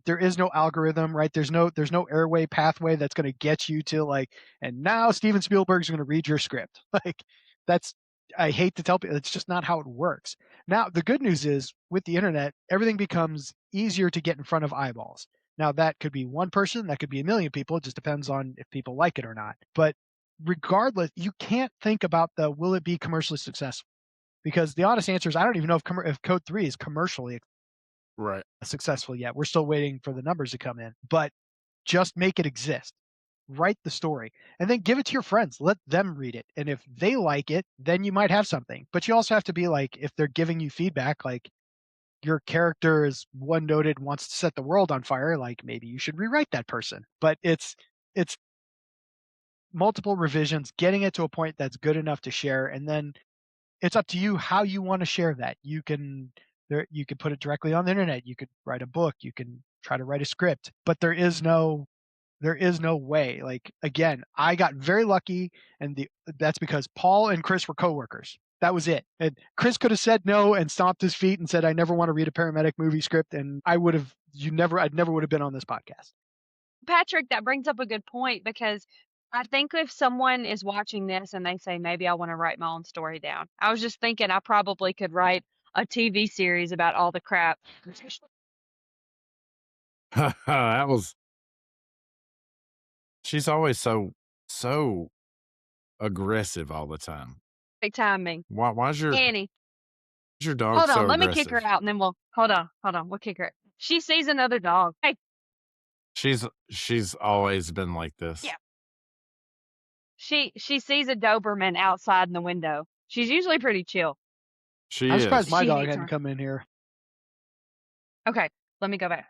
B: There is no algorithm, right? There's no airway pathway that's going to get you to like, and now Steven Spielberg's going to read your script. Like that's, I hate to tell people, it's just not how it works. Now, the good news is with the internet, everything becomes easier to get in front of eyeballs. Now that could be one person, that could be a million people. It just depends on if people like it or not. But regardless, you can't think about the, will it be commercially successful? Because the honest answer is I don't even know if Code 3 is commercially
C: right
B: successful yet. We're still waiting for the numbers to come in, but just make it exist. Write the story and then give it to your friends. Let them read it. And if they like it, then you might have something. But you also have to be like, if they're giving you feedback, like your character is one noted, wants to set the world on fire, like maybe you should rewrite that person. But it's multiple revisions, getting it to a point that's good enough to share, and then it's up to you how you want to share that. You can put it directly on the internet. You could write a book. You can try to write a script, but there is no way. Like again, I got very lucky, and that's because Paul and Chris were coworkers. That was it. And Chris could have said no and stomped his feet and said, "I never want to read a paramedic movie script," and I never would have been on this podcast.
D: Patrick, that brings up a good point because I think if someone is watching this and they say, maybe I want to write my own story down, I was just thinking I probably could write a TV series about all the crap.
C: that was. She's always so aggressive all the time.
D: Big timing.
C: Why's your
D: Annie,
C: dog
D: hold on,
C: so
D: let me
C: aggressive?
D: kick her out and then we'll hold on, we'll kick her out. She sees another dog. Hey,
C: She's always been like this.
D: Yeah. she sees a Doberman outside in the window. She's usually pretty chill.
B: I'm surprised my
D: She
B: dog
D: hates
B: hadn't
D: her.
B: come in here.
D: Okay, let me go back.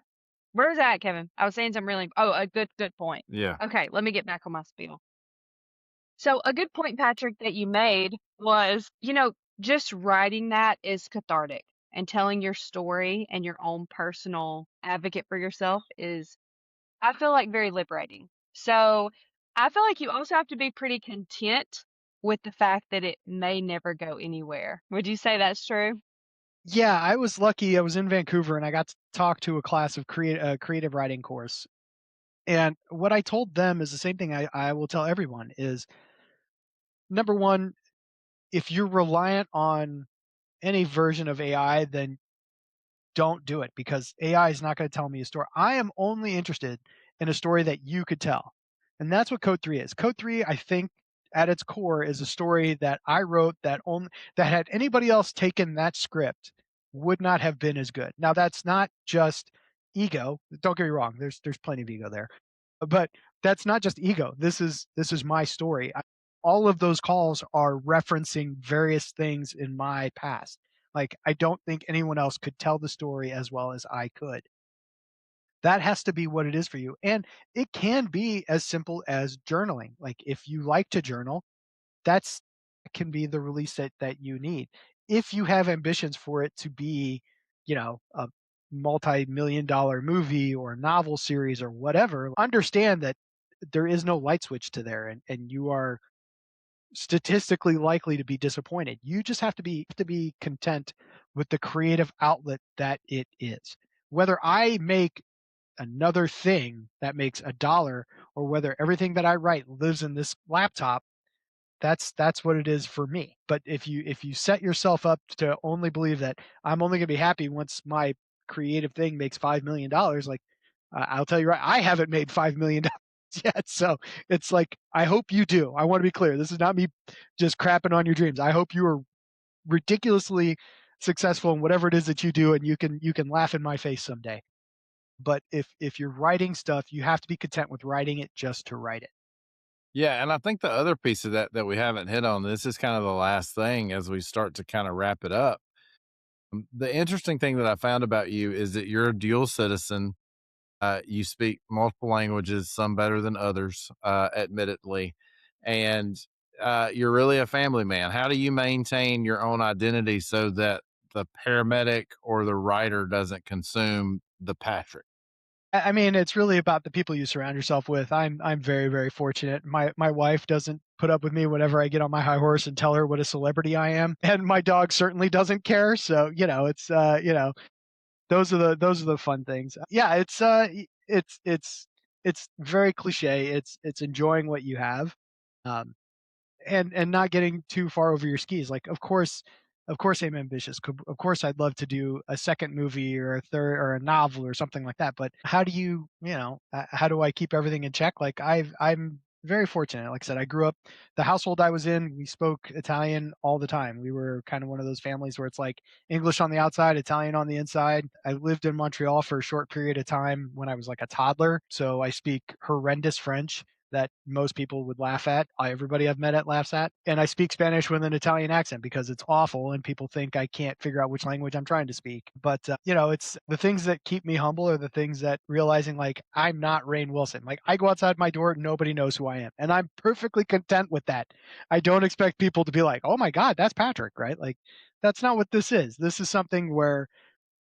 D: Where's that, Kevin? I was saying something really. Oh, a good point.
C: Yeah.
D: Okay, let me get back on my spiel. So a good point, Patrick, that you made was, just writing that is cathartic, and telling your story and your own personal advocate for yourself is, I feel like, very liberating. So I feel like you also have to be pretty content with the fact that it may never go anywhere. Would you say that's true?
B: Yeah, I was lucky. I was in Vancouver and I got to talk to a class of creative writing course. And what I told them is the same thing I will tell everyone is, number one, if you're reliant on any version of AI, then don't do it, because AI is not going to tell me a story. I am only interested in a story that you could tell. And that's what Code 3 is. Code 3, I think, at its core is a story that I wrote that had anybody else taken that script would not have been as good. Now that's not just ego. Don't get me wrong. There's plenty of ego there. But that's not just ego. This is my story. All of those calls are referencing various things in my past. Like, I don't think anyone else could tell the story as well as I could. That has to be what it is for you. And it can be as simple as journaling. Like, if you like to journal, that can be the release that you need. If you have ambitions for it to be, a multi-million-dollar movie or novel series or whatever, understand that there is no light switch to there, and you are statistically likely to be disappointed. You just have to be content with the creative outlet that it is. Whether I make another thing that makes $1 or whether everything that I write lives in this laptop, that's what it is for me. But if you set yourself up to only believe that I'm only going to be happy once my creative thing makes $5 million, like I'll tell you right, I haven't made $5 million yet. So it's like, I hope you do. I want to be clear. This is not me just crapping on your dreams. I hope you are ridiculously successful in whatever it is that you do, and you can laugh in my face someday. But if you're writing stuff, you have to be content with writing it just to write it.
C: Yeah, and I think the other piece of that we haven't hit on, this is kind of the last thing as we start to kind of wrap it up. The interesting thing that I found about you is that you're a dual citizen. You speak multiple languages, some better than others, admittedly, and you're really a family man. How do you maintain your own identity so that the paramedic or the writer doesn't consume the Patrick?
B: I mean, it's really about the people you surround yourself with. I'm very, very fortunate. My wife doesn't put up with me whenever I get on my high horse and tell her what a celebrity I am, and my dog certainly doesn't care. So it's those are the fun things. Yeah, it's very cliche. It's enjoying what you have. Um, and not getting too far over your skis. Like, of course, I'm ambitious. Of course, I'd love to do a second movie or a third or a novel or something like that. But how do how do I keep everything in check? Like, I'm very fortunate. Like I said, I grew up. The household I was in, we spoke Italian all the time. We were kind of one of those families where it's like English on the outside, Italian on the inside. I lived in Montreal for a short period of time when I was like a toddler, so I speak horrendous French that most people would laugh at. Everybody I've met at laughs at. And I speak Spanish with an Italian accent because it's awful and people think I can't figure out which language I'm trying to speak. But, it's the things that keep me humble are the things that realizing like I'm not Rainn Wilson. Like I go outside my door, nobody knows who I am. And I'm perfectly content with that. I don't expect people to be like, oh my God, that's Patrick, right? Like that's not what this is. This is something where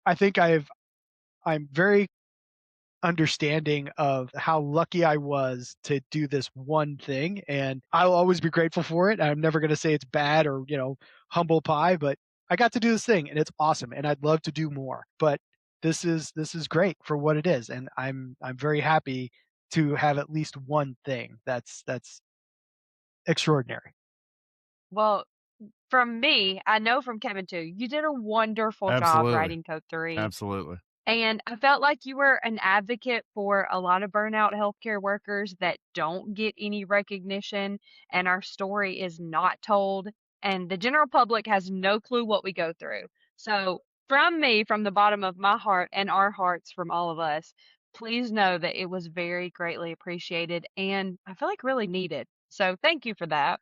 B: I think I'm very understanding of how lucky I was to do this one thing, and I'll always be grateful for it. I'm never going to say it's bad or, humble pie, but I got to do this thing and it's awesome and I'd love to do more. But this is great for what it is, and I'm very happy to have at least one thing that's extraordinary.
D: Well, from me, I know from Kevin too, you did a wonderful job
C: Absolutely.
D: writing Code 3.
C: Absolutely.
D: And I felt like you were an advocate for a lot of burnout healthcare workers that don't get any recognition, and our story is not told, and the general public has no clue what we go through. So, from me, from the bottom of my heart and our hearts from all of us, please know that it was very greatly appreciated and I feel like really needed. So, thank you for that.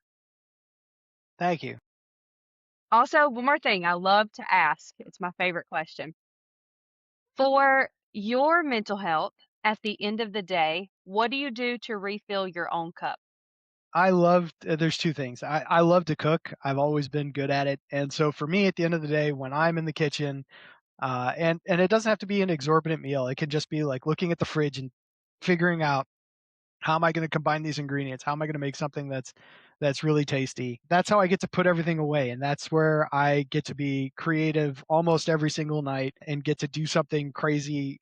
B: Thank you.
D: Also, one more thing I love to ask, it's my favorite question. For your mental health, at the end of the day, what do you do to refill your own cup?
B: There's two things. I love to cook. I've always been good at it. And so for me, at the end of the day, when I'm in the kitchen, and it doesn't have to be an exorbitant meal. It can just be like looking at the fridge and figuring out how am I going to combine these ingredients? How am I going to make something that's really tasty? That's how I get to put everything away, and that's where I get to be creative almost every single night and get to do something crazy.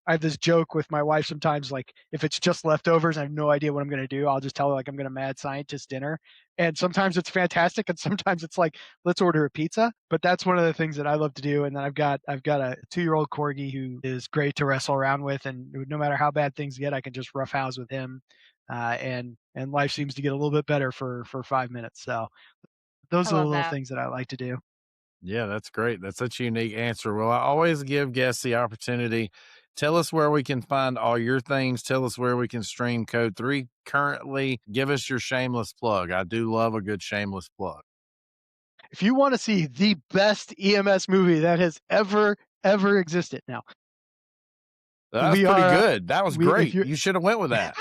B: I have this joke with my wife sometimes, like if it's just leftovers, I have no idea what I'm going to do. I'll just tell her like I'm going to mad scientist dinner, and sometimes it's fantastic, and sometimes it's like let's order a pizza. But that's one of the things that I love to do. And then I've got a 2-year-old corgi who is great to wrestle around with, and no matter how bad things get, I can just roughhouse with him, and life seems to get a little bit better for 5 minutes. So
D: I
B: those are the
D: love
B: little
D: that.
B: things that I like to do.
C: Yeah, that's great. That's such a unique answer. Well, I always give guests the opportunity. Tell us where we can find all your things. Tell us where we can stream Code 3 currently. Give us your shameless plug. I do love a good shameless plug.
B: If you want to see the best EMS movie that has ever existed, now
C: That was
B: we
C: pretty
B: are
C: good. That was
B: we if
C: great.
B: you're
C: You should have went with that.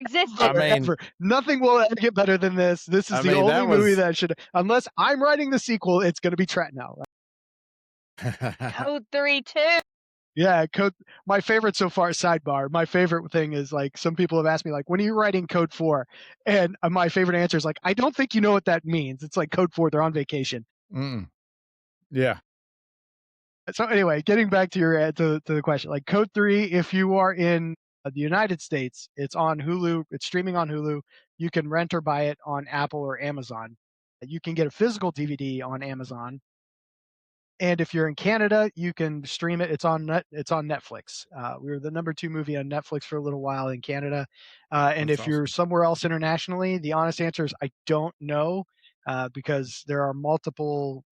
D: Existed.
C: I mean,
B: ever. Nothing will ever get better than this. This is
C: I
B: the
C: mean
B: only
C: that
B: movie
C: was
B: that should, unless I'm writing the sequel, it's going to be Tretno.
D: Code 3 too.
B: Yeah, code. My favorite so far. Sidebar. My favorite thing is like some people have asked me like, when are you writing Code 4? And my favorite answer is like, I don't think you know what that means. It's like Code 4. They're on vacation.
C: Mm. Yeah.
B: So anyway, getting back to your to the question, like Code 3, if you are in the United States, it's on Hulu. It's streaming on Hulu. You can rent or buy it on Apple or Amazon. You can get a physical DVD on Amazon. And if you're in Canada, you can stream it. It's on Netflix. We were the number 2 movie on Netflix for a little while in Canada. And
C: That's
B: if you're
C: awesome.
B: somewhere else internationally, the honest answer is I don't know, because there are multiple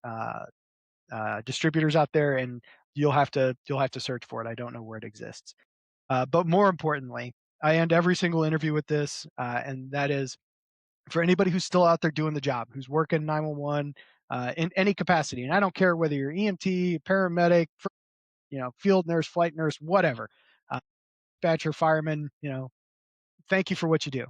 B: distributors out there, and you'll have to search for it. I don't know where it exists. But more importantly, I end every single interview with this, and that is for anybody who's still out there doing the job, who's working 911 in any capacity. And I don't care whether you're EMT, paramedic, field nurse, flight nurse, whatever, dispatcher, fireman, thank you for what you do.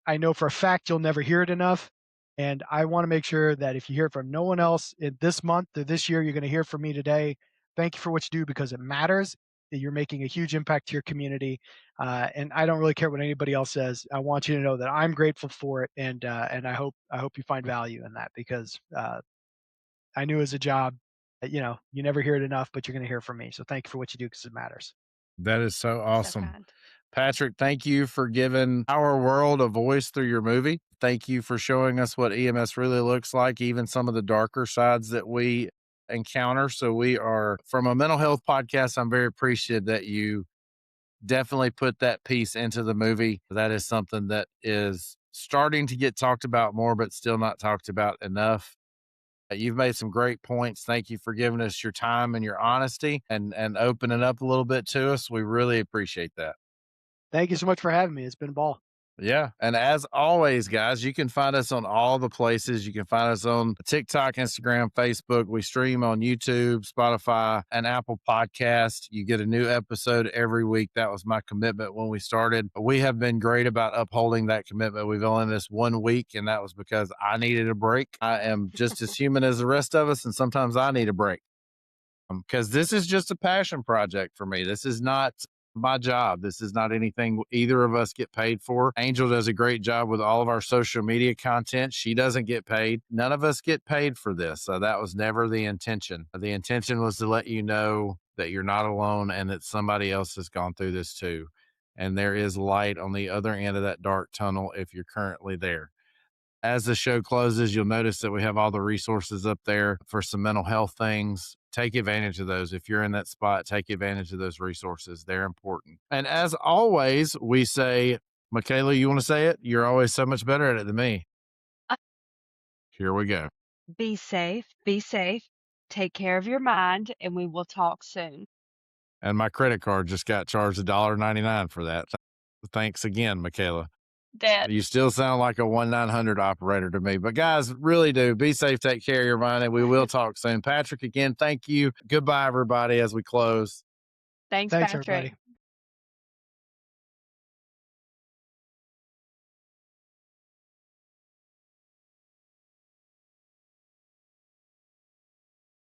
B: I know for a fact you'll never hear it enough. And I want to make sure that if you hear it from no one else in this month or this year, you're going to hear from me today. Thank you for what you do because it matters. You're making a huge impact to your community. And I don't really care what anybody else says. I want you to know that I'm grateful for it. And I hope you find value in that because I knew as a job, you never hear it enough, but you're going to hear from me. So thank you for what you do because it matters.
C: That is so awesome.
D: So kind.
C: Patrick, thank you for giving our world a voice through your movie. Thank you for showing us what EMS really looks like, even some of the darker sides that we encounter. So we are, from a mental health podcast, I'm very appreciative that you definitely put that piece into the movie. That is something that is starting to get talked about more, but still not talked about enough. You've made some great points. Thank you for giving us your time and your honesty and opening up a little bit to us. We really appreciate that.
B: Thank you so much for having me. It's been a ball.
C: Yeah. And as always, guys, you can find us on all the places. You can find us on TikTok, Instagram, Facebook. We stream on YouTube, Spotify, and Apple Podcast. You get a new episode every week. That was my commitment when we started. We have been great about upholding that commitment. We've only missed 1 week, and that was because I needed a break. I am just as human as the rest of us, and sometimes I need a break. Because this is just a passion project for me. This is not my job. This is not anything either of us get paid for. Angel does a great job with all of our social media content. She doesn't get paid. None of us get paid for this. So that was never the intention. The intention was to let you know that you're not alone and that somebody else has gone through this too. And there is light on the other end of that dark tunnel if you're currently there. As the show closes, you'll notice that we have all the resources up there for some mental health things. Take advantage of those. If you're in that spot, take advantage of those resources. They're important. And as always, we say, MaKayla, you want to say it? You're always so much better at it than me. Here we go.
D: Be safe. Be safe. Take care of your mind, and we will talk soon.
C: And my credit card just got charged $1.99 for that. Thanks again, MaKayla.
D: That
C: You still sound like a 1-900 operator to me. But guys, really do. Be safe, take care of your mind, and we will talk soon. Patrick, again, thank you. Goodbye, everybody, as we close.
D: thanks,
B: Thanks,
D: Patrick.
B: everybody.